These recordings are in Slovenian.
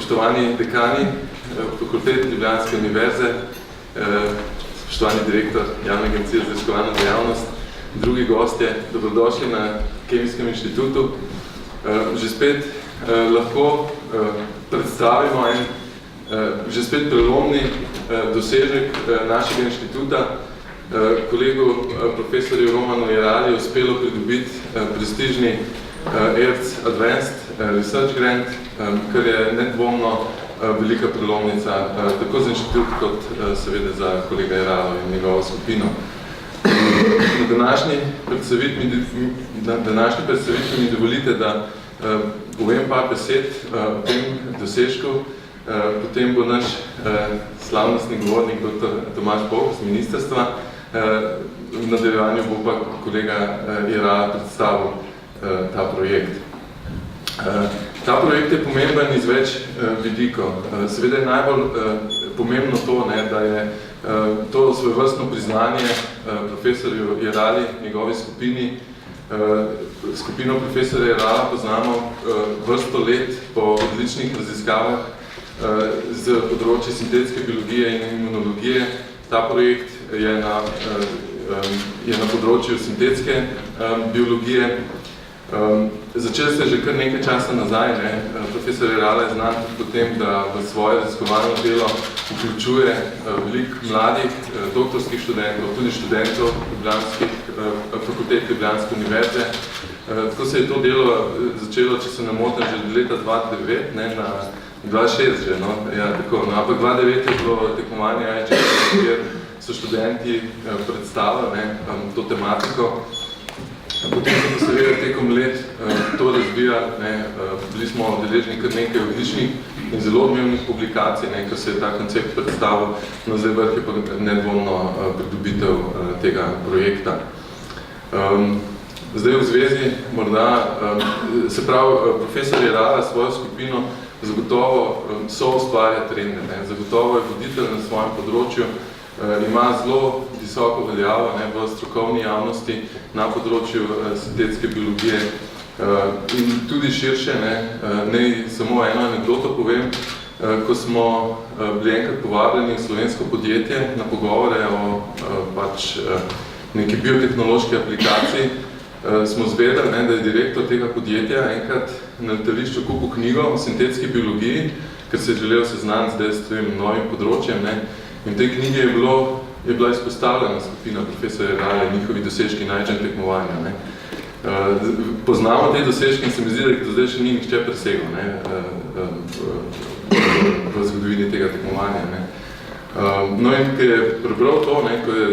spoštovani dekani Fakultete Ljubljanske univerze, spoštovani direktor Javne agencije za raziskovalno dejavnost, drugi gostje, dobrodošli na Kemijskem inštitutu. Že spet lahko predstavimo en že spet prelomni dosežek našega inštituta. Kolegu profesorju Romanu Jerali je uspelo pridobiti prestižni ERC Advanced Research Grant, kar je nedvomno velika prelomnica tako za inštitut kot seveda za kolega Jeralo in njegovo skupino. Na današnji predstavitvi mi dovolite, da povem par besed o tem dosežku. Potem bo naš slavnostni govornik dr. Tomaž Boh z ministrstva. V nadaljevanju bo pa kolega Jerala predstavil ta projekt. Ta projekt je pomemben iz več vidikov. Seveda je najbolj pomembno to, da je to svojevrstno priznanje profesorju Jerali, njegovi skupini. Skupino profesorja Jerala poznamo vrsto let po odličnih raziskavah z področja sintetske biologije in imunologije. Ta projekt je na področju sintetske biologije. Začel se že kar nekaj časa nazaj. Profesor Jerala je znan po tem, da v svoje raziskovalno delo vključuje veliko mladih doktorskih študentov, tudi študentov Fakultete Ljubljanske univerze. Tako se je to delo začelo, če se ne motim, že leta 2009, na 2006 že, ampak 2009 je bilo tekmovanje IHS, kjer so študenti predstavili to tematiko. Potem smo seveda tekom let to razvijali, bili smo deležni kar nekaj odličnih in zelo odmevnih publikacij, ko se je ta koncept predstavil, no zdaj vrh je pa nedvomno pridobitev tega projekta. Zdaj v zvezi morda, se pravi, profesor Jerala svojo skupino zagotovo soustvarja trende, zagotovo je voditelj na svojem področju, ima zelo visoko veljavo v strokovni javnosti na področju sintetske biologije in tudi širše. Naj samo eno anekdoto povem, ko smo bili enkrat povabljeni v slovensko podjetje na pogovore o neki biotehnološki aplikaciji, smo zvedeli, da je direktor tega podjetja enkrat na letališču kupil knjigo o sintetski biologiji, ker se je želel seznaniti zdaj s tvojim novim področjem. In v tej knjigi je bila izpostavljena skupina profesorja Jerala in njihovi dosežki na IHS tekmovanja. Poznamo te dosežki in se mi zdi, da do zdaj še ni nihče presegel v zgodovini tega tekmovanja. No in ko je prebral to, ko je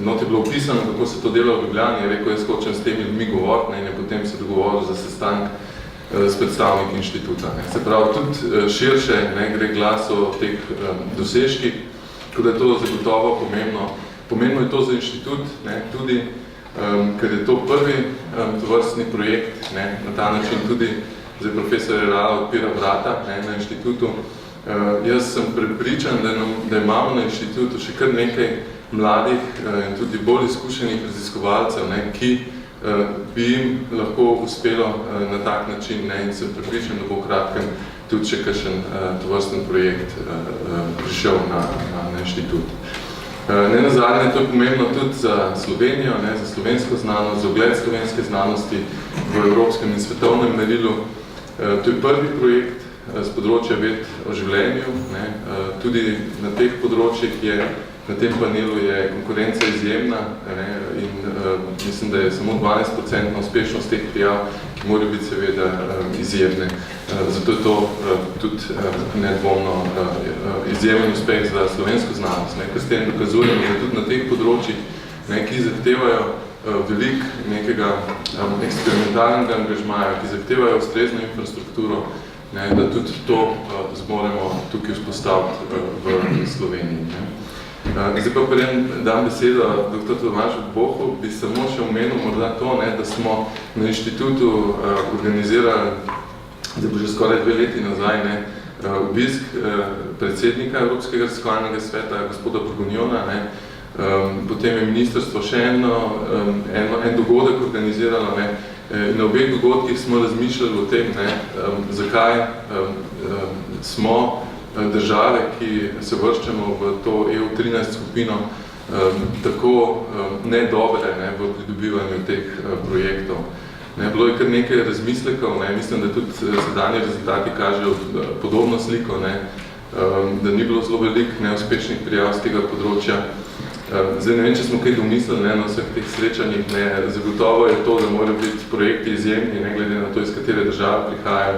not je bilo opisano, kako se to dela v Ljubljani, je rekel, jaz hočem s temi ljudmi govoriti in potem se dogovoril za sestanek s predstavniki inštituta. Se pravi, tudi širše gre glas o teh dosežkih, tako da je to zagotovo pomembno. Pomembno je to za inštitut, tudi, ker je to prvi tovrstni projekt, na ta način tudi zdaj profesor Jerala odpira vrata na inštitutu. Jaz sem prepričan, da imamo na inštitutu še kar nekaj mladih in tudi bolj izkušenih raziskovalcev, ki bi jim lahko uspelo na tak način in sem prepričan, da bo v kratkem tudi še kakšen tovrsten projekt prišel na inštitut. Nenazadnje, to je pomembno tudi za Slovenijo, za slovensko znanost, za ugled slovenske znanosti v evropskem in svetovnem merilu. To je prvi projekt z področja ved o življenju. Tudi na teh področjih na tem panelu je konkurenca izjemna in mislim, da je samo 12% uspešnost teh prijav, ki morajo biti seveda izjemne. Zato je to tudi nedvomno izjemen uspeh za slovensko znanost, ker s tem dokazujemo, da tudi na teh področjih, ki zahtevajo veliko nekega eksperimentalnega angažmaja, ki zahtevajo ustrezno infrastrukturo, da tudi to zmoremo tukaj vzpostaviti v Sloveniji. Zdaj pa preden dam besedo dr. Tomažu Bohu, bi samo še omenil morda to, da smo na inštitutu organizirali, da bo že skoraj 2 leti nazaj, obisk predsednika Evropskega raziskovalnega sveta, gospoda Burgonjona. Potem je ministrstvo še en dogodek organiziralo, Na obeh dogodkih smo razmišljali o tem, zakaj smo države, ki se vrščamo v to EU13 skupino, tako nedobre v pridobivanju teh projektov. Bilo je kar nekaj razmislekov, mislim, da tudi sedanji rezultati kažejo podobno sliko, da ni bilo zelo veliko neuspešnih prijav z tega področja. Zdaj ne vem, če smo kaj domislili na vseh teh srečanjih, zagotovo je to, da morajo biti projekti izjemni, ne glede na to, iz katere države prihajajo.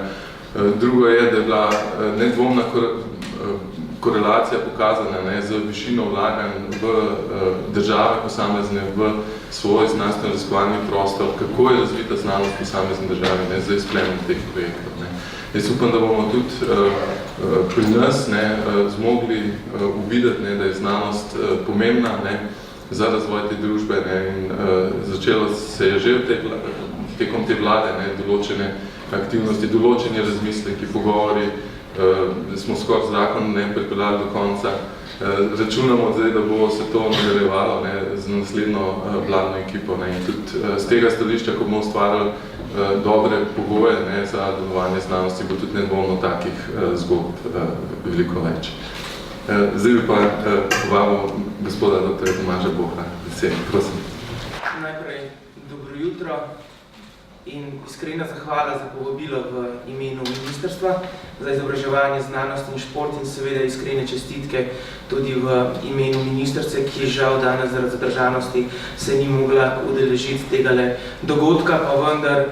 Drugo je, da je bila nedvomna korelacija pokazana z višino vlaganj v države posamezne, v svoj znanstveno-raziskovalni prostor, kako je razvita znanost posamezne države za izplemanje teh projektov. Jaz upam, da bomo tudi pri nas zmogli uvideti, da je znanost pomembna za razvoj te družbe in začelo se je že tekom te vlade določene aktivnosti, določeni razmisleki, pogovori, smo skoraj zakon pripeljali do konca. Računamo zdaj, da bo se to nadaljevalo z naslednjo vladno ekipo in tudi z tega stališča, ko bomo ustvarjali dobre pogoje za delovanje znanosti, bo tudi nedvomno takih zgodb veliko več. Zdaj bi pa povabil gospoda dr. Tomaža Boha. Prosim. Najprej dobro jutro in iskrena zahvala za povabilo v imenu Ministrstva za izobraževanje, znanost in šport in seveda iskrene čestitke tudi v imenu ministrice, ki žal danes zaradi zadržanosti se ni mogla udeležiti tegale dogodka, pa vendar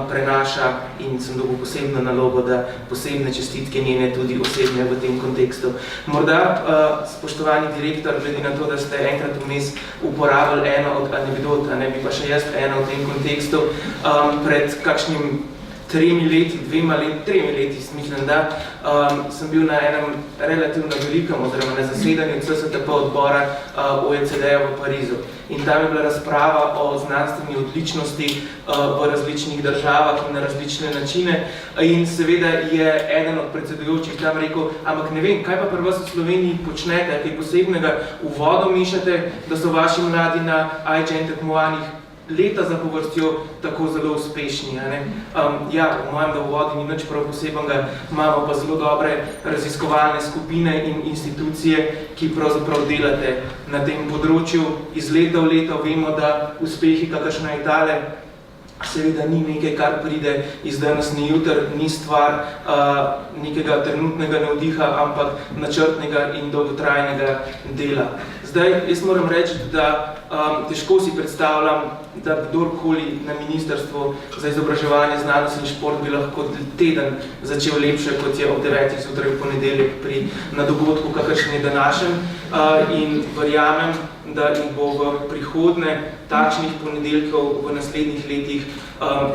prenaša in sem dobil posebno nalogo, da posebne čestitke njene tudi osebne v tem kontekstu. Morda, spoštovani direktor, glede na to, da ste enkrat vmes uporabili eno od anekdot, bi pa še jaz eno v tem kontekstu, pred kakšnim 3 leti, mislim, da sem bil na enem relativno velikem, oziroma na zasedanju CSTP odbora OECD-ja v Parizu. In tam je bila razprava o znanstveni odličnosti v različnih državah in na različne načine. In seveda je eden od predsedujočih tam rekel, ampak ne vem, kaj pa pri vas v Sloveniji počnete, kaj posebnega v vodo mešate, da so vaši mladi na iGen tekmovanjih leta zapovrstjo tako zelo uspešni. Ja, po mojem, da v vodi ni nič prav posebenega, imamo pa zelo dobre raziskovalne skupine in institucije, ki pravzaprav delate na tem področju. Iz leta v leto vemo, da uspehi, kakršna je tale, seveda ni nekaj, kar pride iz danes na jutri, ni stvar nekega trenutnega navdiha, ampak načrtnega in dolgotrajnega dela. Zdaj, jaz moram reči, da težko si predstavljam, da kdorkoli na Ministrstvu za izobraževanje, znanost in šport bi lahko teden začel lepše, kot je ob 9. zjutraj v ponedeljek na dogodku, kakršen je današnjem. In verjamem, da jih bo v prihodnje takšnih ponedeljkov v naslednjih letih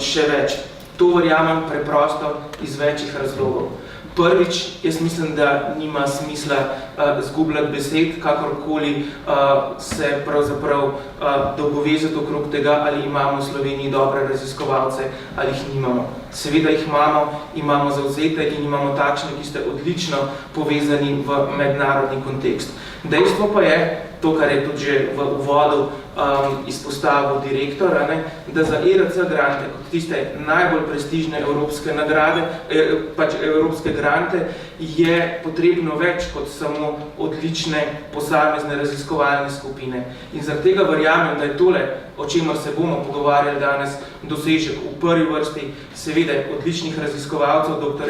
še več. To verjamem preprosto iz večjih razlogov. Prvič, jaz mislim, da nima smisla zgubljati besed, kakorkoli se pravzaprav dolgovezati okrog tega, ali imamo v Sloveniji dobre raziskovalce, ali jih nimamo. Seveda jih imamo zavzete in imamo takšne, ki ste odlično povezani v mednarodni kontekst. Dejstvo pa je, to, kar je tudi že v uvodu izpostavil direktor, da za ERC grante, kot tiste najbolj prestižne evropske nagrade, pač evropske grante, je potrebno več kot samo odlične posamezne raziskovalne skupine. In zaradi tega verjamem, da je tole, o čemer se bomo pogovarjali danes, dosežek v prvi vrsti seveda odličnih raziskovalcev, dr.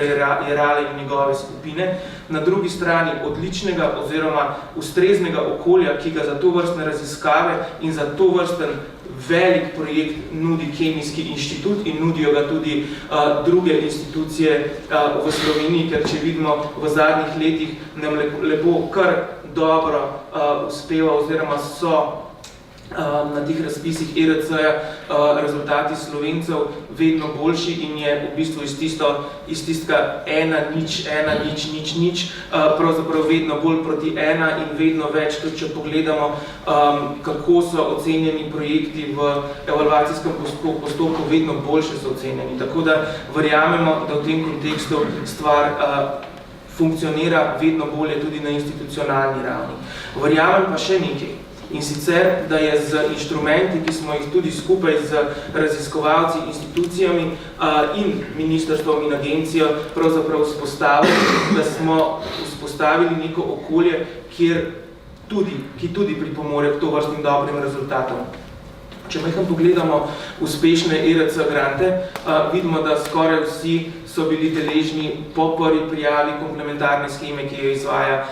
Jerale in njegove skupine, na drugi strani odličnega oziroma ustreznega okolja, ki ga za to vrstne raziskave in za to vrsten velik projekt nudi Kemijski inštitut in nudijo ga tudi druge institucije v Sloveniji, ker če vidimo v zadnjih letih nam lepo kar dobro uspeva oziroma so na teh razpisih ERC-ja rezultati Slovencev vedno boljši in je v bistvu iz tistega 1-0-1-0-0-0 pravzaprav vedno bolj proti 1 in vedno več, tudi če pogledamo, kako so ocenjeni projekti v evalvacijskem postopku, vedno boljše so ocenjeni. Tako da verjamemo, da v tem kontekstu stvar funkcionira vedno bolje tudi na institucionalni ravni. Verjamem pa še nekaj. In sicer, da je z inštrumenti, ki smo jih tudi skupaj z raziskovalci, institucijami in ministrstvom in agencijo pravzaprav vzpostavili, da smo vzpostavili neko okolje, ki tudi pripomore k tovrstnim dobrim rezultatom. Če majhno pogledamo uspešne ERC grante, vidimo, da skoraj vsi so bili deležni po prvi prijavi komplementarne sheme, ki jo izvaja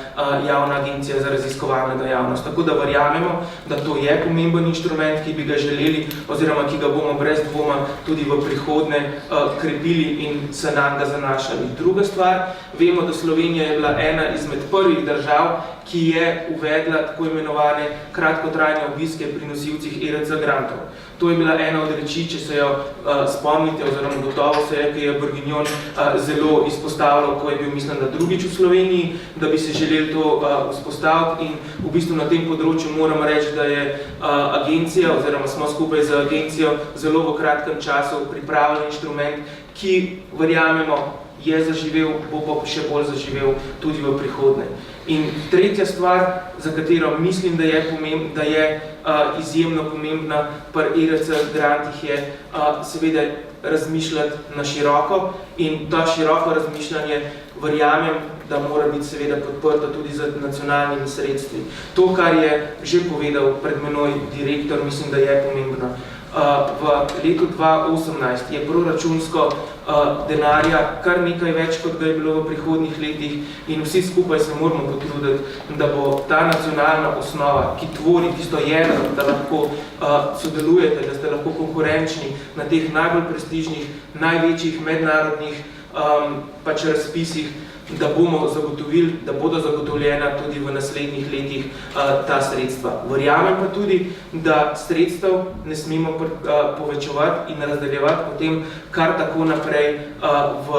javna agencija za raziskovalno dejavnost. Tako da verjamemo, da to je pomemben inštrument, ki bi ga želeli oziroma ki ga bomo brez dvoma tudi v prihodnje krepili in se nam ga zanašali. Druga stvar, vemo, da Slovenija je bila ena izmed prvih držav, ki je uvedla tako imenovane kratkotrajne obiske pri nosilcih ERC grantov. To je bila ena od reči, če se jo spomnite, oziroma gotovo se je, ki je Bourguignon zelo izpostavljal, ko je bil, mislim, da drugič v Sloveniji, da bi se želeli to vzpostaviti in v bistvu na tem področju moram reči, da je agencija, oziroma smo skupaj z agencijo zelo v kratkem času pripravili inštrument, ki verjamemo, je zaživel, bo pa še bolj zaživel tudi v prihodnje. In tretja stvar, za katero mislim, da je izjemno pomembna pri ERC grantih, je seveda razmišljati na široko in to široko razmišljanje verjamem, da mora biti seveda podprto tudi z nacionalnimi sredstvi. To, kar je že povedal pred menoj direktor, mislim, da je pomembno. V letu 2018 je proračunsko denarja kar nekaj več, kot ga je bilo v prihodnjih letih in vsi skupaj se moramo potruditi, da bo ta nacionalna osnova, ki tvori tisto jedro, da lahko sodelujete, da ste lahko konkurenčni na teh najbolj prestižnih, največjih mednarodnih razpisih, da bomo zagotovili, da bodo zagotovljena tudi v naslednjih letih ta sredstva. Verjamem pa tudi, da sredstev ne smemo povečevati in razdeljevati potem kar tako naprej v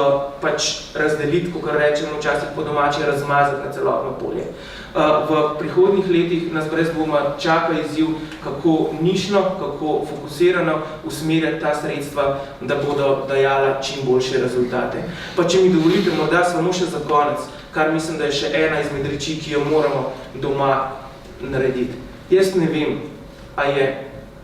razdeliti, kakor rečemo včasih po domače, razmazati na celotno polje. V prihodnjih letih nas brez dvoma čaka izziv, kako nišno, kako fokusirano usmerjati ta sredstva, da bodo dajala čim boljše rezultate. Pa če mi dovolite, morda samo še za konec, kar mislim, da je še ena izmed reči, ki jo moramo doma narediti. Jaz ne vem, a je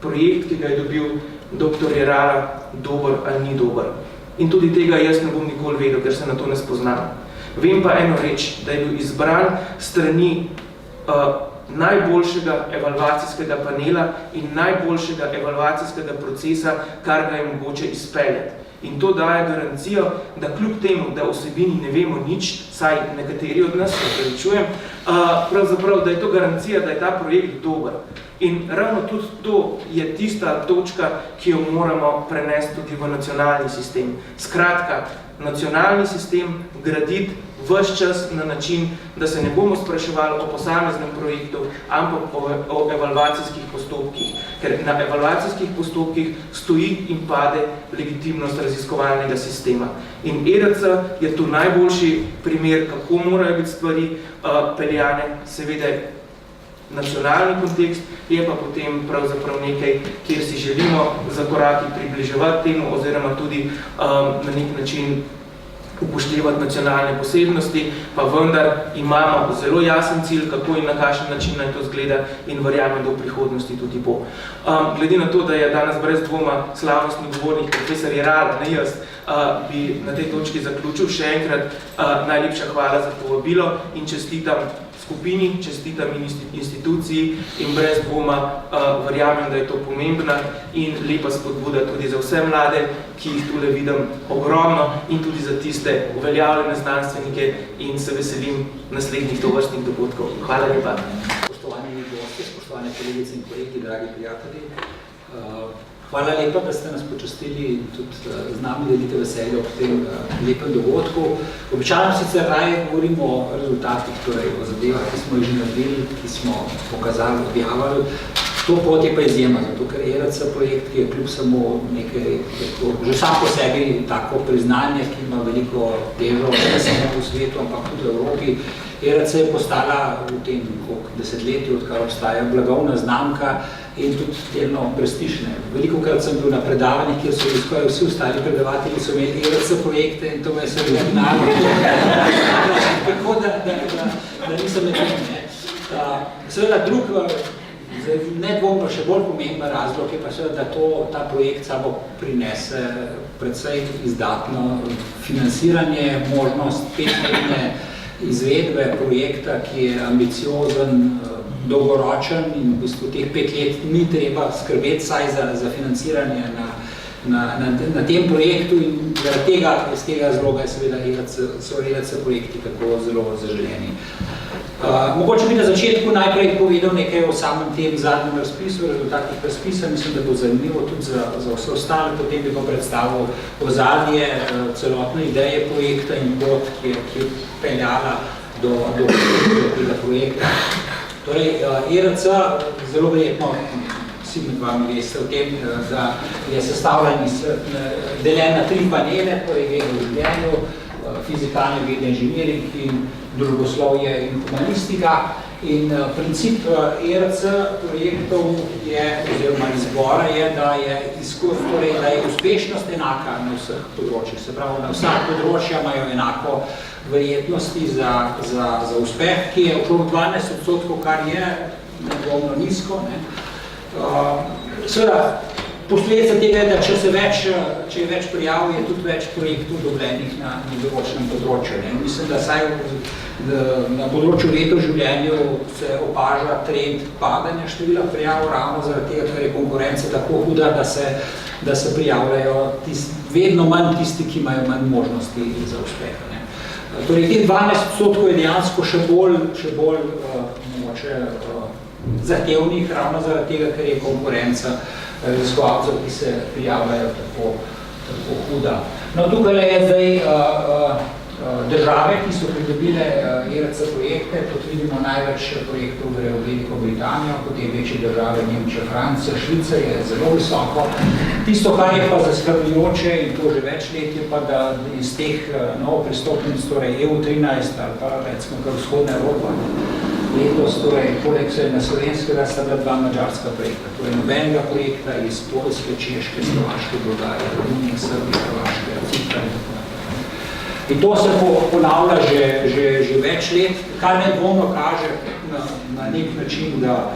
projekt, ki ga je dobil dr. Jerala, dober ali ni dober. In tudi tega jaz ne bom nikoli vedel, ker se na to ne spoznam. Vem pa eno reč, da je bil izbran strani najboljšega evalvacijskega panela in najboljšega evalvacijskega procesa, kar ga je mogoče izpeljati. In to daje garancijo, da kljub temu, da o vsebini ne vemo nič, saj nekateri od nas, pravzaprav, da je to garancija, da je ta projekt dober. In ravno tudi to je tista točka, ki jo moramo prenesti tudi v nacionalni sistem. Skratka, nacionalni sistem graditi ves čas na način, da se ne bomo spraševali o posameznem projektu, ampak o evalvacijskih postopkih. Ker na evalvacijskih postopkih stoji in pade legitimnost raziskovalnega sistema. In ERC je tu najboljši primer, kako morajo biti stvari peljane, seveda nacionalni kontekst, je pa potem pravzaprav nekaj, kjer si želimo za koraki približevati temu, oziroma tudi na nek način upoštevati nacionalne posebnosti, pa vendar imamo zelo jasen cilj, kako in na kakšen način naj to zgleda in verjamem, da v prihodnosti tudi bo. Glede na to, da je danes brez dvoma slavnostni govornik profesor Jeral, ne jaz, bi na tej točki zaključil. Še enkrat najlepša hvala za povabilo in čestitam skupini, čestitam instituciji in brez dvoma verjamem, da je to pomembna in lepa spodbuda tudi za vse mlade, ki jih tule vidim ogromno in tudi za tiste uveljavljene znanstvenike in se veselim naslednjih tovrstnih dogodkov. Hvala lepa. Spoštovani gosti, spoštovane kolegice in kolegi, dragi prijatelji, hvala lepa, da ste nas počastili in tudi z nami delite veselje ob tem lepem dogodku. Običajno sicer raje govorimo o rezultatih, torej o zadevah, ki smo jih že naredili, ki smo pokazali, objavili. To pot je pa izjema, zato ker ERC projekt, ki je kljub samo nekaj, že sam po sebi tako priznanje, ki ima veliko težo, ne samo v svetu, ampak tudi v Evropi. ERC je postala v tem desetletju, odkar obstaja blagovna znamka in tudi delno prestižne. Velikokrat sem bil na predavanjih, kjer so skoraj vsi ostali predavatelji so imeli ERC projekte in to me se originalno. Tako da nisem nekaj. Seveda drug Nedvomno še bolj pomemben razlog je pa seveda, da ta projekt sabo prinese precej izdatno financiranje, možnost 5-letne izvedbe projekta, ki je ambiciozen, dolgoročen in v bistvu teh 5 let ni treba skrbeti saj za financiranje na tem projektu in zaradi tega, iz tega razloga so ERC projekti tako zelo zaželeni. Mogoče bi na začetku najprej povedal nekaj o samem tem zadnjem razpisu, rezultatih razpisa, mislim, da bo zanimivo tudi za vse ostale, potem bi pa predstavil ozadje celotne ideje projekta in pot, ki je peljala do tega projekta. Torej, ERC, zelo verjetno vsi med vami veste o tem, da je sestavljen deljen na 3 panele, torej vede v življenju, fizikalne vede, inženiring in družboslovje in humanistika. In princip ERC projektov je, oziroma izbora je, da je uspešnost enaka na vseh področjih. Se pravi, na vseh področja imajo enako verjetnosti za uspeh, ki je okrog 12%, kar je nedvomno nizko. Seveda, posledica tega je, da če je več prijav, je tudi več projektov doblenih na določenem področju. Mislim, da saj na področju let v življenju se opaža trend padanja števila prijav, ravno zaradi tega, ker je konkurenca tako huda, da se prijavljajo vedno manj tisti, ki imajo manj možnosti za uspeh. Torej, teh 12% je dejansko še bolj zahtevnih, ravno zaradi tega, ker je konkurenca raziskovalcev, ki se prijavljajo tako huda. No, tukaj je zdaj države, ki so pridobile ERC projekte, kot vidimo, največ projektov gre v Veliko Britanijo, potem večje države, Nemčija, Francija, Švica je zelo visoko. Tisto, kar je pa zaskrbljujoče in to že več let, je pa, da iz teh novopristopnic, torej EU13 ali pa recimo kar vzhodna Evropa, letos, torej poleg na slovenskega sta bila 2 madžarska projekta, torej nobenega projekta iz Poljske, Češke, Slovaške, Bolgarije, Romunije, Srbije, Hrvaške, Cipra in tako naprej. In to se ponavlja že več let, kar nedvomno kaže na nek način, da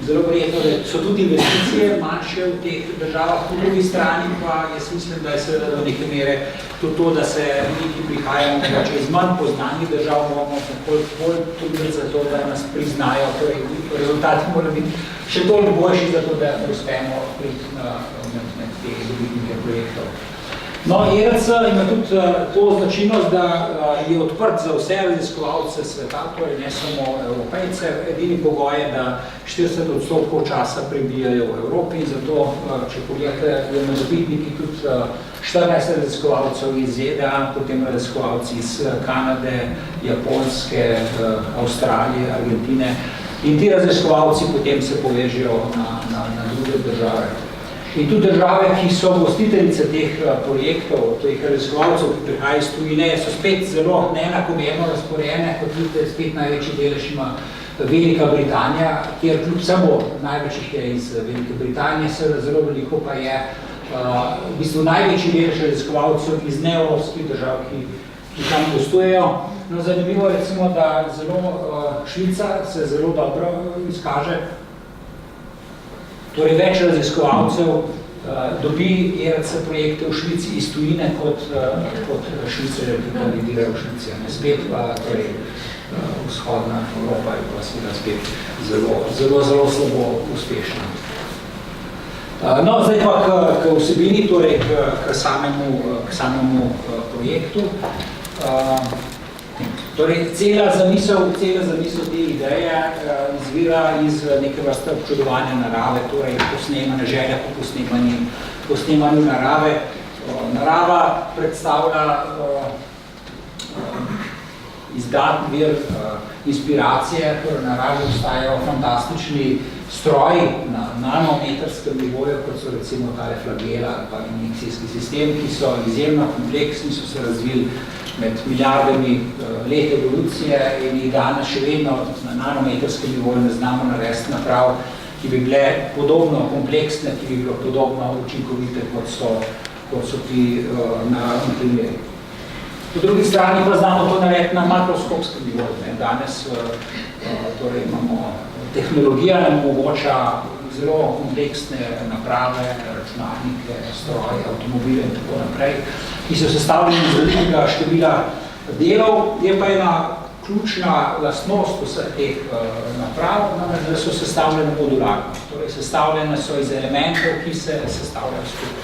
zelo verjetno, da so tudi investicije manjše v teh državah, po drugi strani pa jaz mislim, da je seveda do neke mere tudi to, da se mi, ki prihajamo iz manj poznanih držav, moramo bolj tudi za to, da nas priznajo, torej rezultati morajo biti še toliko boljši za to, da uspemo med te dobitnike projektov. No, ERC ima tudi to značilnost, da je odprt za vse raziskovalce sveta, torej ne samo Evropejce. Edini pogoj je, da 40% časa prebijajo v Evropi in zato, če pogledate, je med dobitniki tudi 14 raziskovalcev iz ZDA, potem raziskovalci iz Kanade, Japonske, Avstralije, Argentine in ti raziskovalci potem se povežejo na druge države. In tudi države, ki so gostiteljice teh projektov, teh raziskovalcev, ki prihajajo iz tujine, so spet zelo neenakomerno razporejene, kot vidite, spet največji delež ima Velika Britanija, kjer kljub samo največjih je iz Velike Britanije, zelo veliko pa je v bistvu največji delež raziskovalcev iz neevropskih držav, ki tam gostujejo. No, zanimivo recimo, da Švica se zelo dobro izkaže. Torej, več raziskovalcev dobi ERC projekte v Švici iz tujine kot Švice, ki kandidirajo v Švici. Spet pa torej, vzhodna Evropa je pa seveda spet zelo slabo uspešna. No, zdaj pa k vsebini, torej k samemu projektu. Torej, cela zamisel te ideje izvira iz neke vrste občudovanja narave, torej želja po posnemanju narave. Narava predstavlja izdaten vir inspiracije, torej v naravi obstajajo fantastični stroji na nanometrskem nivoju, kot so recimo tale flagela ali pa injekcijski sistem, ki so izjemno kompleksni, so se razvili med milijardami let evolucije in jih danes še vedno na nanometrskem nivoju ne znamo narediti naprav, ki bi bile podobno kompleksne, ki bi bilo podobno učinkovite, kot so ti naravni primeri. Po drugi strani pa znamo to narediti na makroskopskem nivoju. Danes torej imamo tehnologija nam omogoča zelo kompleksne naprave, računalnike, stroje, avtomobile in tako naprej, ki so sestavljeni iz velikega števila delov. Je pa ena ključna lastnost vseh teh naprav, da so sestavljene modularno. Torej, sestavljene so iz elementov, ki se sestavljajo skupaj.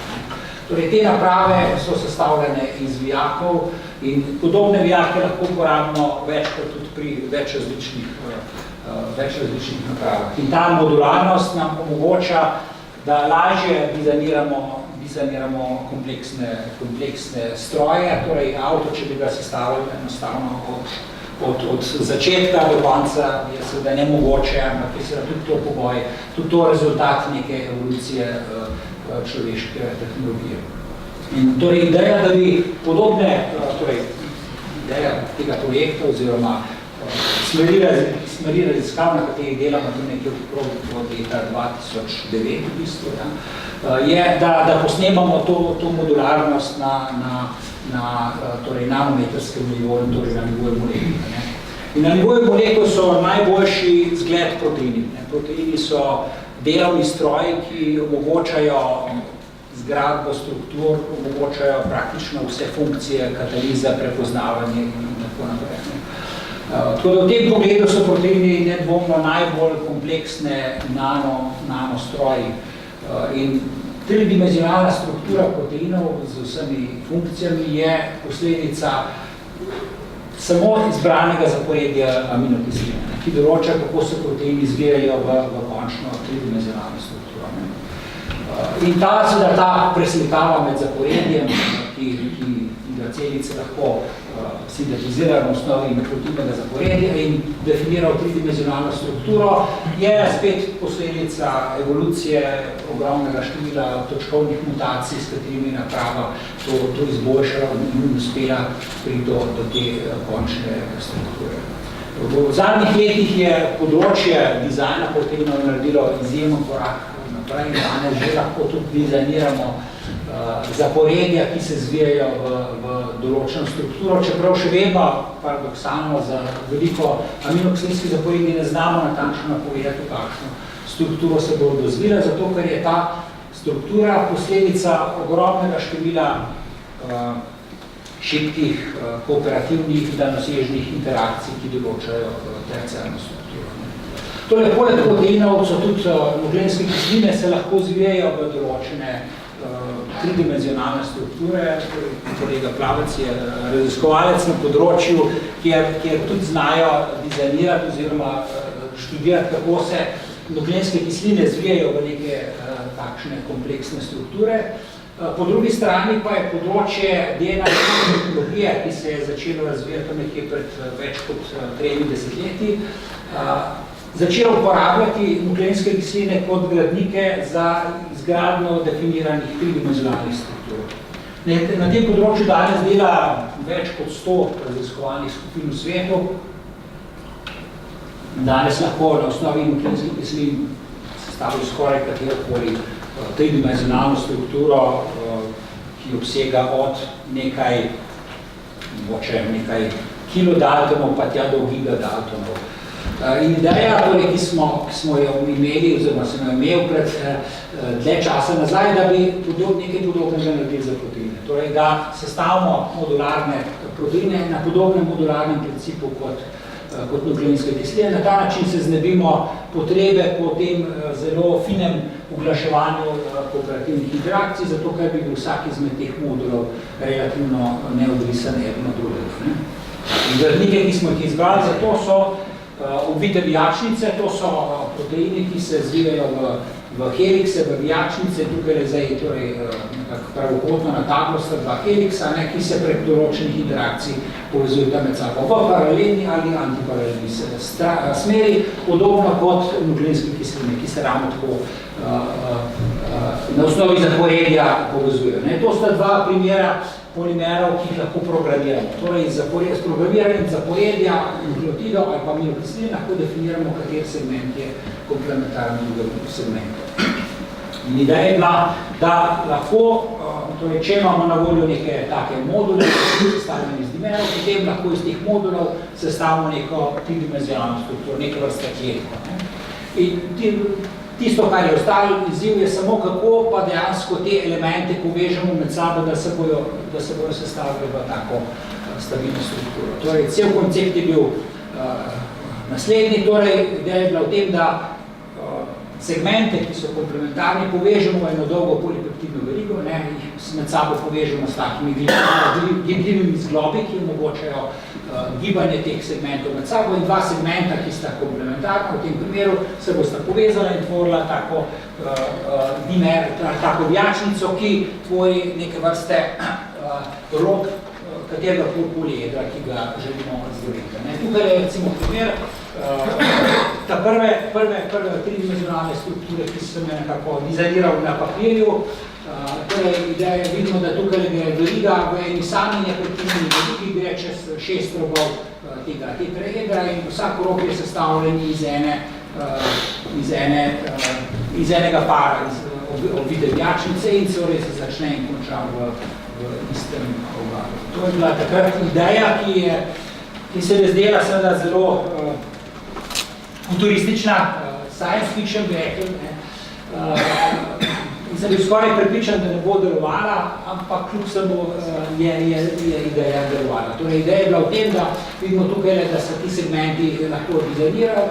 Torej, te naprave so sestavljene iz vijakov in podobne vijake lahko uporabimo večkrat tudi pri več različnih napravah. In ta modularnost nam omogoča, da lažje dizajniramo kompleksne stroje, torej avto, če bi ga sestavili enostavno od začetka do konca, je seveda nemogoče, ampak je seveda tudi to pogoj, tudi to rezultat neke evolucije človeške tehnologije. In torej ideja, da bi podobne, torej ideja tega projekta oziroma smeri raziskav, na katerih delamo tudi nekaj od leta 2009 v bistvu, je, da posnemamo to modularnost na torej nanometrskem nivoju, torej na nivoju molekul. In na nivoju molekul so najboljši zgled proteini. Proteini so delovni stroji, ki omogočajo zgradbo struktur, omogočajo praktično vse funkcije, kataliza, prepoznavanje in tako naprej. Tako da v tem pogledu so proteini nedvomno najbolj kompleksne nanostroji. In tridimenzionalna struktura proteinov z vsemi funkcijami je posledica samo izbranega zaporedja aminokisline, ki določa, kako se proteini izvirajo v končno tridimenzionalno strukturo. In ta preslikava med zaporedjem, ki ga celice lahko sintetizirajo na osnovi nukleotidnega zaporedja in definirajo tridimenzionalno strukturo, je spet posledica evolucije ogromnega števila točkovnih mutacij, s katerimi naprava to izboljšala in uspela priti do te končne strukture. V zadnjih letih je področje dizajna proteinov naredilo izjemen korak naprej, danes že lahko tudi dizajniramo zaporedja, ki se zvijajo v določeno strukturo, čeprav še vedno paradoksalno za veliko aminokislinskih zaporedij ne znamo natančno napovedati, kakšno strukturo se bo dozvila, zato ker je ta struktura posledica ogromnega števila šibkih, kooperativnih, daljnosežnih interakcij, ki določajo terciarno strukturo. Torej, poleg proteinov so tudi nukleinske kisline se lahko zvijajo v določene tridimenzionalne strukture. Kolega Plavec je raziskovalec na področju, kjer tudi znajo dizajnirati oziroma študirati, kako se nukleinske kisline zvijajo v neke takšne kompleksne strukture. Po drugi strani pa je področje DNA tehnologije, ki se je začelo razvijati nekje pred več kot 3 desetletji, začel uporabljati nukleinske kisline kot gradnike za izgradnjo definiranih tridimenzionalnih struktur. Na tem področju danes dela več kot 100 raziskovalnih skupin v svetu. Danes lahko na osnovi nukleinskih kislin sestavljajo skoraj katerokoli tridimenzionalno strukturo, ki obsega od nekaj kilodaltonov pa tja do gigadaltonov. In ideja, ki smo jo imeli, oziroma sem jo imel pred dlje časa nazaj, da bi nekaj podobnega naredili za proteine. Torej, da sestavimo modularne proteine na podobnem modularnem principu kot nukleinske kisline. Na ta način se znebimo potrebe po tem zelo finem uglaševanju kooperativnih interakcij, zato ker bi bil vsak izmed teh modulov relativno neodvisen eden od drugega. In gradnike, ki smo jih izbrali, zato so obvite vijačnice, to so proteini, ki se zvijajo v helikse, v vijačnice, tukaj je zdaj nekako pravokotno na tablo sta dva heliksa, ki se prek določenih interakcij povezujeta med sabo v paralelni ali antiparalelni smeri, podobno kot nukleinske kisline, ki se ravno tako na osnovi zaporedja povezujejo. To sta dva primera polimerov, ki jih lahko programiramo. Torej, s programiranjem zaporedja nukleotidov ali pa aminokislin lahko definiramo, kater segment je komplementarni drugemu segmentu. In ideja je bila, da lahko, torej, če imamo na voljo neke take module, sestavljene iz dimerov, potem lahko iz teh modulov sestavimo neko tridimenzionalno strukturo, neke vrste kletko. In tisto, kar je ostalo izziv, je samo kako pa dejansko te elemente povežemo med sabo, da se bodo sestavili v tako stabilno strukturo. Torej, cel koncept je bil naslednji, torej, ideja je bila v tem, da segmente, ki so komplementarni, povežemo eno dolgo polipeptidno verigo, jih med sabo povežemo s takimi gibljivimi zglobi, ki omogočajo gibanje teh segmentov med sabo in dva segmenta, ki sta komplementarna, v tem primeru se bosta povezala in tvorila tako vijačnico, ki tvori neke vrste rob katerega poliedra, ki ga želimo razdeliti. Tukaj je recimo primer ta prve tridimenzionalne strukture, ki sem je nekako dizajniral na papirju. Torej, ideja vidimo, da tukaj je veriga v eni sami neprekinjeni verigi, gre čez 6 robov tega tetraedra in vsak rob je sestavljen iz enega para, ovide vijačnice in se res začne in konča v istem ovalu. To je bila takrat ideja, ki se je zdela seveda zelo futuristična, science fiction bi rekel, in sem bil skoraj prepričan, da ne bo delovala, ampak kljub samo je ideja delovala. Torej, ideja je bila v tem, da vidimo tukaj, da se ti segmenti lahko dizajnirajo.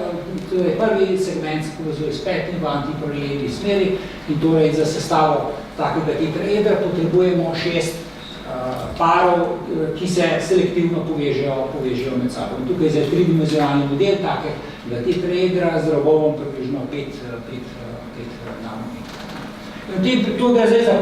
Torej, prvi segment se povezuje s petim v antiparalelni smeri in torej za sestavo takega tetraedra potrebujemo 6 parov, ki se selektivno povežejo med sabo. In tukaj je tridimenzionalni model takega tetraedra z robovom približno 5 nanometrov. In tukaj zdaj za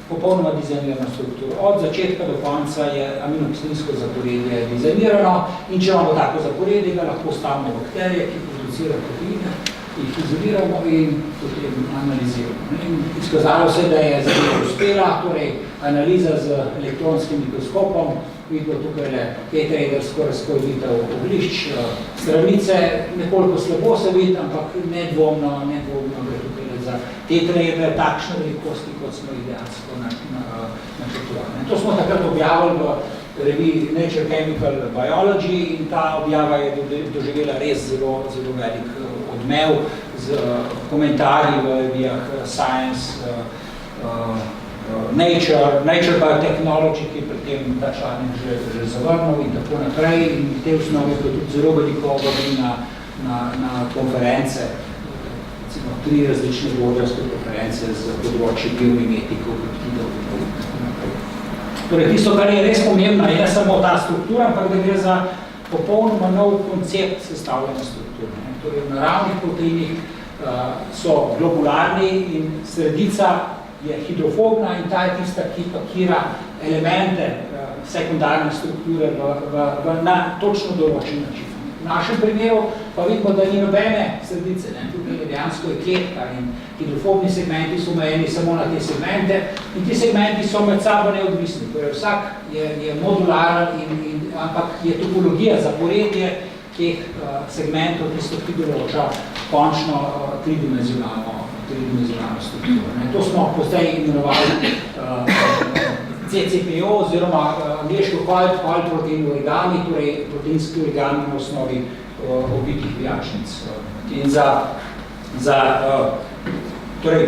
popolnoma dizajnirano strukturo. Od začetka do konca je aminokislinsko zaporedje dizajnirano in če imamo tako zaporedje, ga lahko stavimo bakterije, ki producirajo proteine, jih izoliramo in potem analiziramo. In izkazalo se, da je zadeva uspela, torej analiza z elektronskim mikroskopom, vidimo tukaj tetraedrsko razporeditev oglišč, stranice, nekoliko slabo se vidi, ampak nedvomno gre tukaj za tetraedre takšne velikosti, kot smo jih dejansko načrtovali. To smo takrat objavili v reviji Nature Chemical Biology in ta objava je doživela res zelo velik odmev z komentarji v revijah Science, Nature Biotechnology, ki pri tem ta članek že zavrnil in tako naprej. In v tej osnovi je tudi zelo veliko vabili na konference, recimo 3 različne vodjarske konference z področji biomimetikov, peptidov in tako naprej. Torej, tisto, kar je res pomembno, je ne samo ta struktura, ampak da gre za popolnoma nov koncept sestavljene strukture. Torej, v naravnih proteinih so globularni in sredica je hidrofobna in ta je tista, ki pakira elemente sekundarne strukture na točno določen način. V našem primeru pa vidimo, da ni nobene sredice, tukaj je dejansko kletka in hidrofobni segmenti so omejeni samo na te segmente in ti segmenti so med sabo neodvisni. Torej, vsak je modularen, ampak je topologija, zaporedje teh segmentov, ki določa končno tridimenzionalno strukturo. To smo pozdaj imenovali CCPO oziroma angleško coiled protein origami, torej proteinski origami na osnovi ovitih vijačnic. In torej,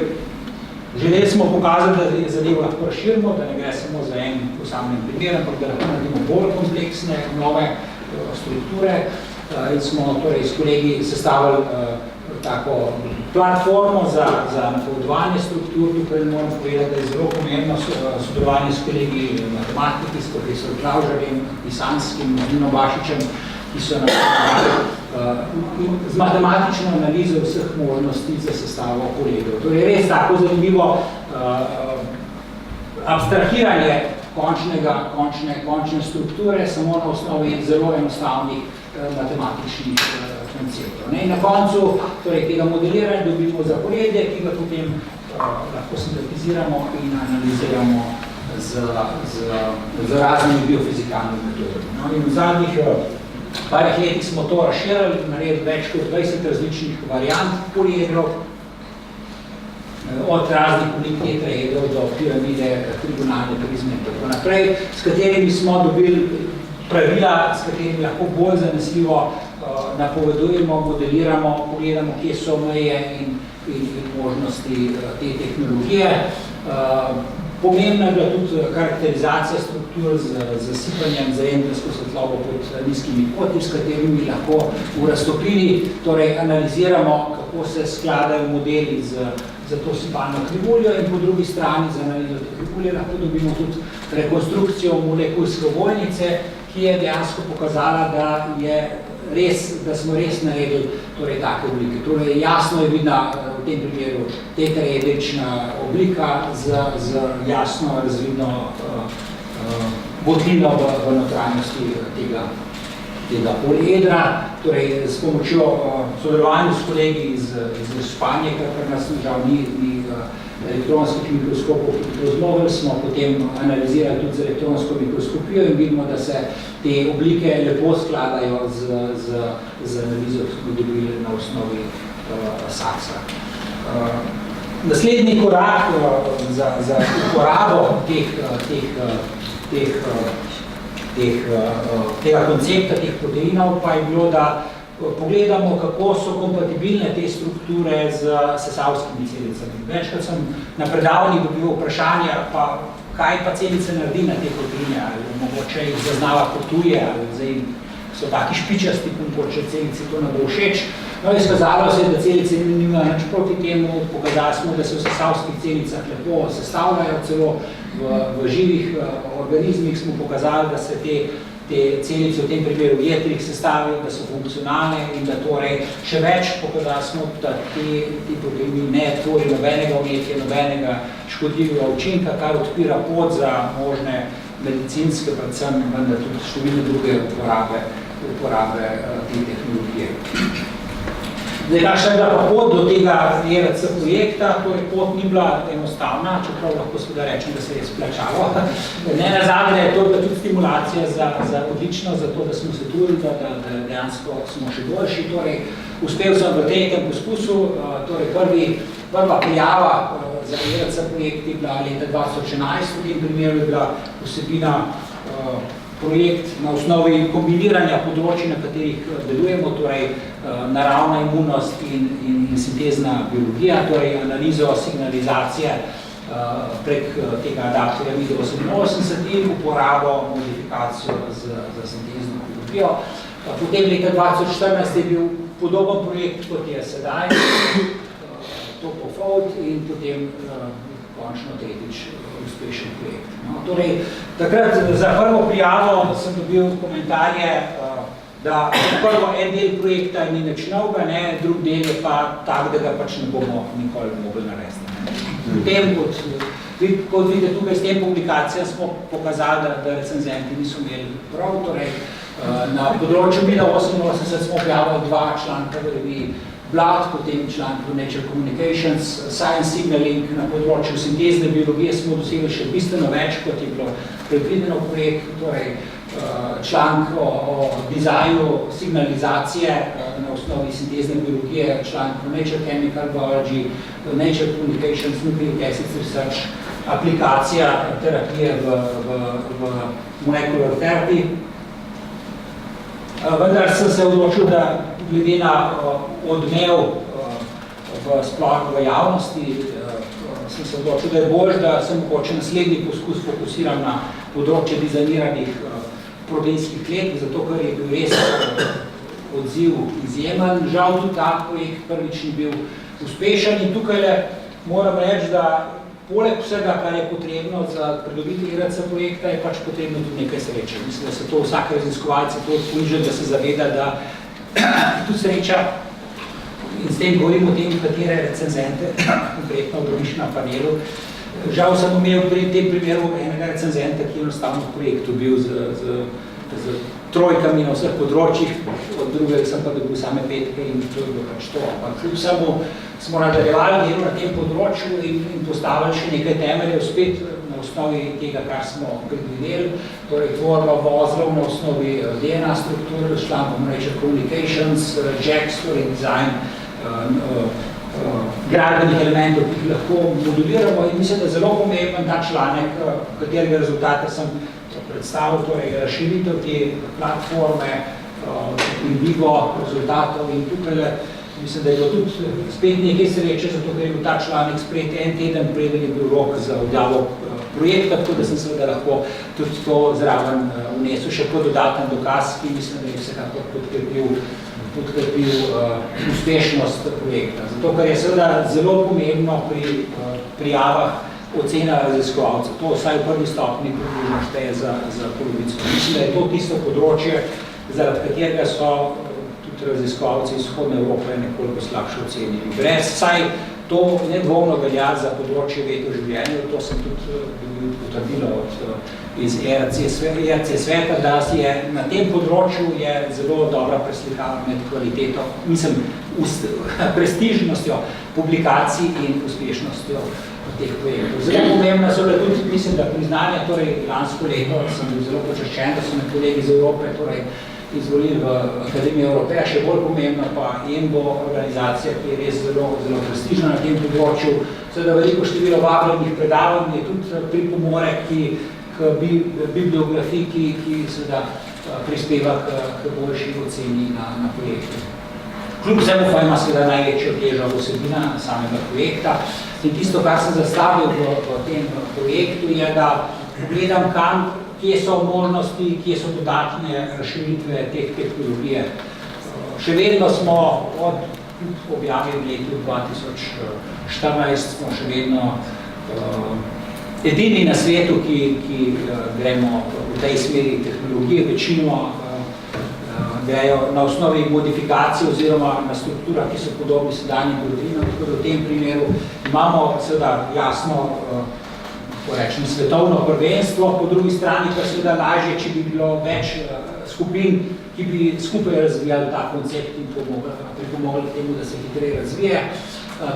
želeli smo pokazati, da je zadevo lahko razširimo, da ne gre samo za en posamen primer, ampak da lahko naredimo bolj kompleksne, nove strukture. In smo torej s kolegi sestavili tako platformo za napovedovanje struktur. Tukaj moram povedati, da je zelo pomembno sodelovanje s kolegi matematiki, s profesor Klavžarjem, Pisanskim, Nino Bašičem, ki so z matematično analizo vseh možnosti za sestavo kolegov. Torej, res tako zanimivo abstrahiranje končne strukture samo na osnovi zelo enostavnih matematičnih konceptov. Na koncu tega modeliranja dobimo zaporedje, ki ga potem lahko sintetiziramo in analiziramo z raznimi biofizikalnimi metodami. In v zadnjih parih letih smo to razširili, naredili več kot 20 različnih variant poliedrov, od raznih oblik tetraedrov do piramide, trigonalne prizme in tako naprej, s katerimi smo dobili pravila, s katerimi lahko bolj zanesljivo napovedujemo, modeliramo, pogledamo, kje so meje in možnosti te tehnologije. Pomembna je bila tudi karakterizacija struktur z zasipanjem zajednjensko svetlobo pod nizkimi koti, s katerimi lahko v raztopini torej analiziramo, kako se skladajo modeli za to sipalno krivuljo in po drugi strani za analizo te krivulje lahko dobimo tudi rekonstrukcijo molekulske ovojnice, ki je dejansko pokazala, da smo res naredili torej, take oblike. Torej, jasno je vidna v tem primeru tetraedrična oblika z jasno razvidno votlino v notranjosti tega poliedra. Torej, s pomočjo sodelovanju s kolegi iz Španije, kar nas žal ni elektronskih mikroskopov, ki to zmogli, smo potem analizirali tudi z elektronsko mikroskopijo in vidimo, da se te oblike lepo skladajo z analizo, ki smo dobili na osnovi SAXA. Naslednji korak za uporabo tega koncepta, teh proteinov, pa je bilo, da pogledamo, kako so kompatibilne te strukture z sesavskimi celicami. Večkrat sem na predavanjih dobil vprašanja, pa kaj pa celice naredi na te proteine, ali mogoče jih zaznava kot tuje, ali zdaj so taki špičasti, mogoče celici to ne bo všeč. No, izkazalo se je, da celice nimajo nič proti temu, pokazali smo, da se v sesavskih celicah lepo sestavljajo, celo v živih organizmih smo pokazali, da se te celice v tem primeru v jetrih sestavijo, da so funkcionalne in da torej še več pokazali smo, da ti proteini ne tvorijo nobenega vnetja, nobenega škodljivega učinka, kar odpira pot za možne medicinske, predvsem vendar tudi številne druge uporabe te tehnologije. Zdaj, kakšna je bila pa pot do tega ERC projekta, torej pot ni bila enostavna, čeprav lahko seveda rečem, da se je splačalo. Ne nazadnje je to bila tudi stimulacija za odlično, zato da smo se trudili, da dejansko smo še boljši. Torej, uspel sem v tretjem poskusu, torej prva prijava za ERC projekt je bila leta 2011, v tem primeru je bila vsebina projekt na osnovi kombiniranja področij, na katerih delujemo, torej naravna imunost in sintezna biologija, torej analizo signalizacije prek tega adapterja MID-88 in uporabo modifikacijo za sintezno biologijo. Potem leta 2014 je bil podoben projekt, kot je sedaj, TOPOFOLD in potem končno tretjič uspešen projekt. No, torej, takrat za prvo prijavo sem dobil komentarje, da prvo en del projekta ni nič novega, drug del je pa tak, da ga pač ne bomo nikoli mogli narediti. Potem, kot vidite tukaj s tem publikacijam, smo pokazali, da recenzenti niso imeli prav. Torej, na področju MID-88 smo objavili 2 članka v reviji Blood, potem članek v Nature Communications, Science Signaling, na področju sintezne biologije smo dosegli še bistveno več, kot je bilo predvideno v projektu, torej članek o dizajnu signalizacije na osnovi sintezne biologije, članek v Nature Chemical Biology, Nature Communications, Nucleic Acid Research, aplikacija terapije v molecular therapy. Vendar sem se odločil, da glede na odmev sploh v javnosti, sem se odločil, da je bolj, da sem mogoče naslednji poskus fokusiral na področje dizajniranih proteinskih kletk, zato ker je bil res odziv izjemen. Žal tudi ta projekt prvič ni bil uspešen in tukaj moram reči, da poleg vsega, kar je potrebno za pridobiti ERC projekta, je pač potrebno tudi nekaj sreče. Mislim, da se to vsak raziskovalec to služi, da se zaveda, da tudi sreča, in s tem govorim o tem, katere recenzente, konkretno v na panelu. Žal sem imel pri tem primeru enega recenzenta, ki je enostavno v projektu bil z trojkami na vseh področjih, od drugega sem pa dobil same petke in to je bilo pač to. Ampak kljub samo smo nadaljevali delo na tem področju in postavili še nekaj temeljev spet na osnovi tega, kar smo predvideli, torej tvorba vozlov na osnovi DNA strukture, člankov Nature Communications, JAX, torej design gradbenih elementov, ki jih lahko moduliramo in mislim, da je zelo pomemben ta članek, katerega rezultate sem predstavil, torej razširitev te platforme, dvigo rezultatov in tukaj mislim, da je bilo tudi spet nekaj sreče, zato ker je bil ta članek sprejet en teden, preden je bil rok za objavo projekta, tako da sem seveda lahko tudi to zraven vnesel še po dodaten dokaz, ki mislim, da je vsekakor podkrepil uspešnost projekta. Zato, ker je seveda zelo pomembno pri prijavah ocena raziskovalcev. To vsaj v prvi stopni približno šteje za polovico. Mislim, da je to tisto področje, zaradi katerega so raziskovalci iz vzhodne Evrope nekoliko slabše ocenili. Brez saj to nedvomno velja za področje ved o življenju, to sem tudi potrdila iz ERC sveta, da je na tem področju je zelo dobra preslikava med kvaliteto, mislim, prestižnostjo publikacij in uspešnostjo teh projektov. Zelo pomembna so bile tudi, mislim, da priznanje, torej lansko leto sem bil zelo počaščen, da so me kolegi iz Evrope, torej izvolili v Akademiji Evropeja, še bolj pomembno pa EMBO organizacija, ki je res zelo, zelo prestižna na tem področju. Seveda veliko število vabljenih predavanj je tudi pripomore k bibliografiji, ki seveda prispeva k boljši oceni na projektu. Kljub vsemu pa ima seveda največjo težo vsebina samega projekta. In tisto, kar sem zastavil v tem projektu, je, da pogledam kam, kje so možnosti, kje so dodatne razširitve teh tehnologije. Še vedno smo od objave v letu 2014 smo še vedno edini na svetu, ki gremo v tej smeri tehnologije, večino grejo na osnovi modifikacije oziroma na strukturah, ki so podobni sedanjim proteinom. Tako da v tem primeru imamo seveda jasno porečem, svetovno prvenstvo, po drugi strani pa seveda lažje, če bi bilo več skupin, ki bi skupaj razvijali ta koncept in pripomogli temu, da se hitreje razvije.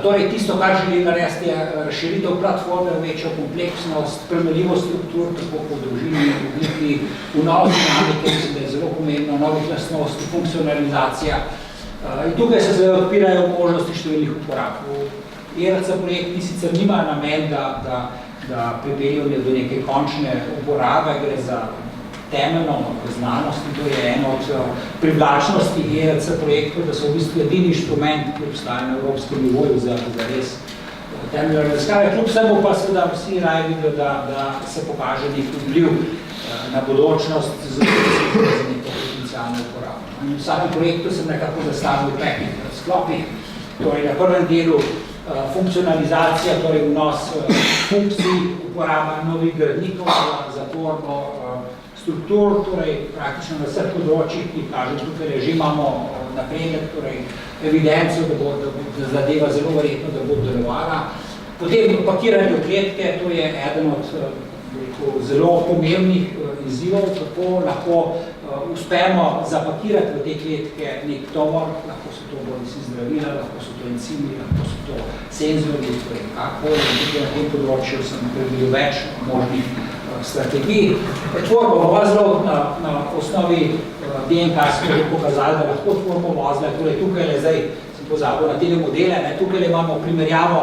Torej, tisto, kar želim narediti, je razširitev platforme, večjo kompleksnost, premeljivost struktur, tako po dolžini, obliki, v novo dinamike, mislim, da je zelo pomembno, novih lastnosti, funkcionalizacija. In tukaj se zdaj odpirajo možnosti številnih uporab. ERC projekti sicer nima namen, da pripeljajo do neke končne uporabe, gre za temeljno znanost in to je eno od privlačnosti ERC projektov, da so v bistvu edini inštrument, ki obstaja na evropskem nivoju za res temeljne raziskave. Kljub vsemu pa seveda vsi raje vidijo, da se pokaže nek vpliv na bodočnost z neko potencialno uporabo. V samem projektu sem nekako zastavil v petih sklopih, torej na prvem delu funkcionalizacija, torej vnos funkcij, uporaba novih gradnikov za tvorbo struktur, torej praktično na vseh področjih, ki kažem tukaj, že imamo napredek, torej evidenco, da zadeva zelo verjetno, da bo delovala. Potem pakiranje v kletke, to je eden od zelo pomembnih izzivov, kako lahko uspemo zapakirati v te kletke nek tovor, lahko so to bodisi zdravila, lahko so to encimi, lahko so to senzori, torej kako, in tukaj na tem področju sem predvidel več možnih strategij. Tvorbo vozlov na osnovi DNK smo že pokazali, da lahko tvorbo vozla, torej tukaj je zdaj, sem pozabil na te modele, tukaj imamo primerjavo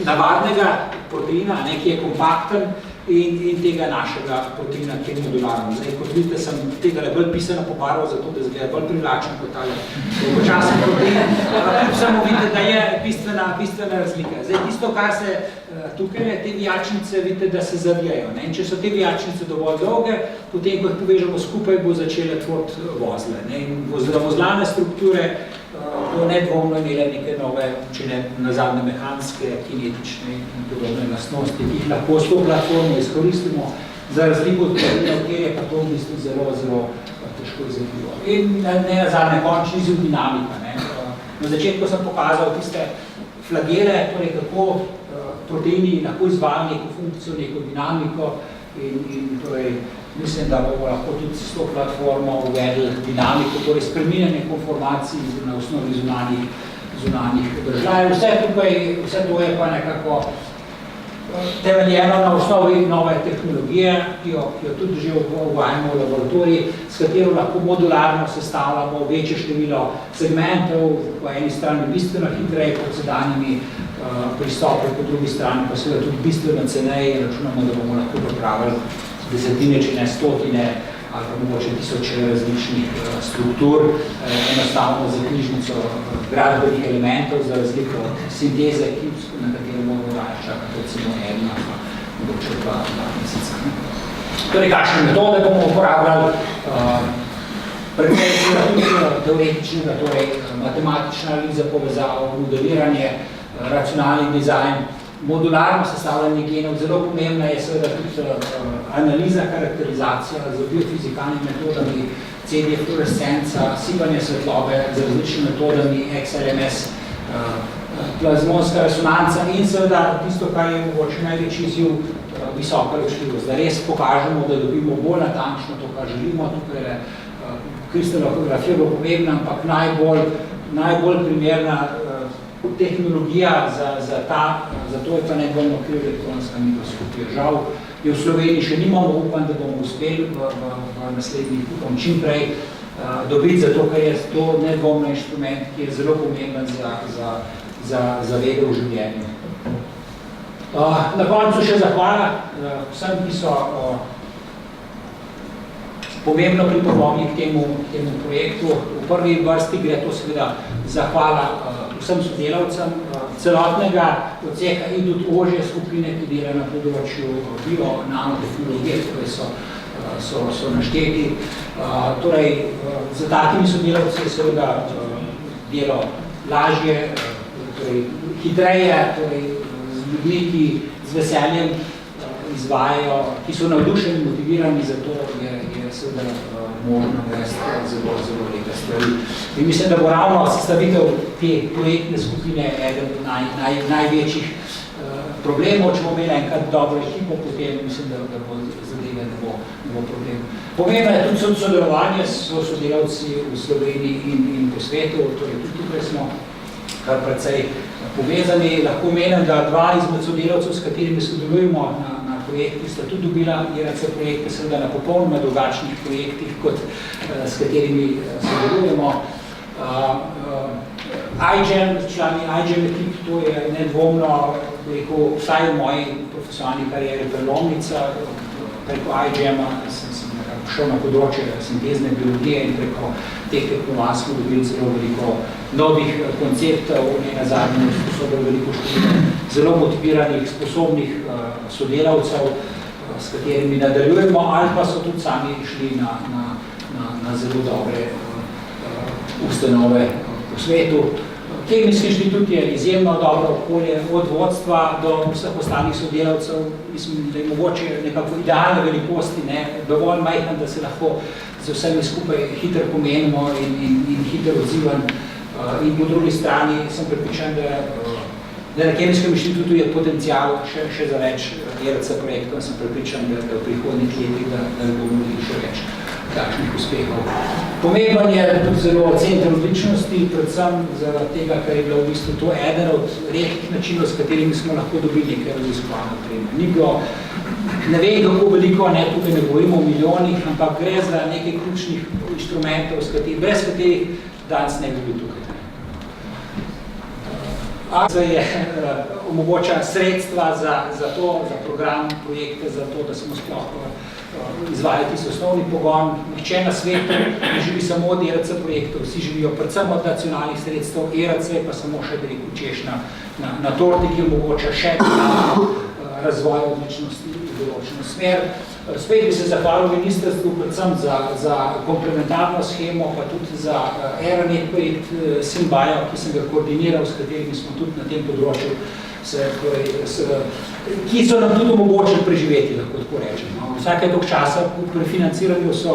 navadnega proteina, ki je kompakten, in tega našega proteina, ki je modularno. Zdaj, kot vidite, sem tega bolj pisano pobarval, zato da zgleda bolj privlačen kot tale dolgočasen protein. Samo vidite, da je bistvena razlika. Zdaj, tisto, kar se tukaj, te vijačnice, vidite, da se zavijajo. In če so te vijačnice dovolj dolge, potem, ko jih povežemo skupaj, bo začele tvoriti vozle. In vozlane strukture bo nedvomno imele neke nove, če ne nazadnje mehanske, kinetične in podobne lastnosti, ki jih lahko s to platformo izkoristimo, za razliko od tega, kjer je pa to v bistvu zelo, zelo težko izvedljivo. In ne nazadnje končni izziv dinamika. Na začetku sem pokazal tiste flagele, torej kako proteini lahko izvajajo neko funkcijo, neko dinamiko in torej mislim, da bomo lahko tudi s to platformo uvedli dinamiko, torej spreminjanje konformacij na osnovi zunanjih držav. Vse to je pa nekako temeljeno na osnovi nove tehnologije, ki jo tudi že uvajamo v laboratoriji, s katero lahko modularno sestavljamo večje število segmentov, po eni strani bistveno hitreje pod sedanjimi pristopi, po drugi strani pa seveda tudi bistveno ceneje in računamo, da bomo lahko pripravili desetine, če ne stotine ali pa mogoče tisoče različnih struktur, enostavno za knjižnico gradbenih elementov, za razliko od sinteze, na katero moramo raje čakati recimo eno, pa mogoče dva meseca. Torej, kakšne metode bomo uporabljali? Predvsem tudi teoretičnega, torej matematična analiza, povezava, modeliranje, racionalni dizajn, modularno sestavljanje genov. Zelo pomembna je seveda tudi analiza, karakterizacija z biofizikalnimi metodami, CD fluorescenca, sipanje svetlobe z različnimi metodami, XLMS, plazmonska resonanca in seveda tisto, kar je mogoče največji izziv, visoka ločljivost, da res pokažemo, da dobimo bolj natančno to, kar želimo. Tukaj je kristalografija bo pomembna, ampak najbolj primerna tehnologija za to je pa nedvojno krioelektronska mikroskopija. Žal je v Sloveniji še nimamo, upam, da bomo uspeli v naslednjih upam čim prej dobiti, zato ker je to nedvomno inštrument, ki je zelo pomemben za vede v življenju. Na koncu še zahvala vsem, ki so pomembno pripomogli k temu projektu. V prvi vrsti gre to seveda zahvala vsem sodelavcem celotnega odseka in tudi ožje skupine, ki dela na področju bio-nanotehnologije, torej so našteti. Torej, za takimi sodelavci je seveda delo lažje, torej hitreje, torej z ljudmi, ki z veseljem izvajajo, ki so navdušeni, motivirani, zato je seveda možno narediti zelo lepe stvari. In mislim, da bo ravno sestavitev te projektne skupine eden od največjih problemov. Če bomo imeli enkrat dobro ekipo, potem mislim, da bo zadeve ne bo problem. Pomembno je tudi sodelovanje s sodelavci v Sloveniji in po svetu, torej tudi tukaj smo kar precej povezani. Lahko menim, da dva izmed sodelavcev, s katerimi sodelujemo na projekti, sta tudi dobila IRC projekte, seveda na popolnoma drugačnih projektih, kot s katerimi sodelujemo. iGEM, člani iGEM ekip, to je nedvomno, vsaj v moji profesionalni karieri prelomnica. Preko iGEM-a sem šel na področje sintezne biologije in preko teh teknovanj smo dobili zelo veliko novih konceptov, nenazadnje sposobili veliko število zelo motiviranih, sposobnih sodelavcev, s katerimi nadaljujemo, ali pa so tudi sami šli na zelo dobre ustanove po svetu. Kemijski inštitut je izjemno dobro okolje, od vodstva do vseh ostalih sodelavcev. Mislim, da je mogoče nekako idealne velikosti, dovolj majhen, da se lahko z vsemi skupaj hitro pomenimo in hitro odzivan. In po drugi strani sem prepričan, da na Kemijskem inštitutu je potencial še za več IRC projektov. Sem prepričan, da v prihodnjih letih da bomo imeli še več takšnih uspehov. Pomemben je tudi zelo center odličnosti, predvsem zaradi tega, ker je bilo v bistvu to eden od redkih načinov, s katerimi smo lahko dobili nekaj raziskovalne opreme. Ni bilo, ne vem kako veliko, tukaj ne govorimo o milijonih, ampak gre za nekaj ključnih inštrumentov, brez katerih danes ne bi bil tukaj. AZA je omogoča sredstva za to, za program, projekte, za to, da smo sploh izvajati tisti osnovni pogon. Nihče na svetu ne želi samo od IRC projektov, vsi želijo predvsem od nacionalnih sredstev, IRC pa samo še češna na torti, ki omogoča še razvoj odličnosti v določeno smer. Spet bi se zahvalil ministrstvu predvsem za komplementarno shemo, pa tudi za Aeronet projekt Simbajo, ki sem ga koordiniral, s katerimi smo tudi na tem področju, ki so nam tudi omogočili preživeti, lahko tako rečem. Vsake dolg časa pri financiranju so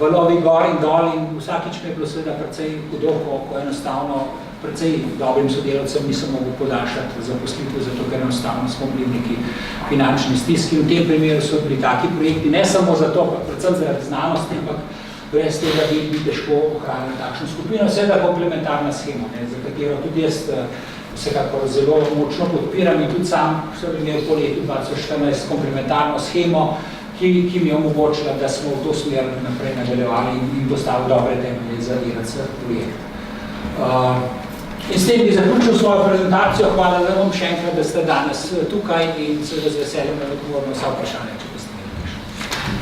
valovi gor in dol in vsakič me je bilo seveda precej hudo, ko enostavno precej dobrim sodelavcem nisem mogel podaljšati zaposlitev, zato ker enostavno smo bili neki finančni stiski. V tem primeru so bili taki projekti, ne samo zato, pa predvsem zaradi znanosti, ampak brez tega bi težko ohranili takšno skupino. Seveda komplementarna shema, za katero tudi jaz vsekakor zelo močno podpiram in tudi sam sem imel po letu 2014 komplementarno shemo, ki mi je omogočila, da smo v to smer naprej nadaljevali in postavili dobre temelje za IRC projekt. In s tem bi zaključil svojo prezentacijo. Hvala vam še enkrat, da ste danes tukaj in seveda z veseljem odgovorimo vsa vprašanja.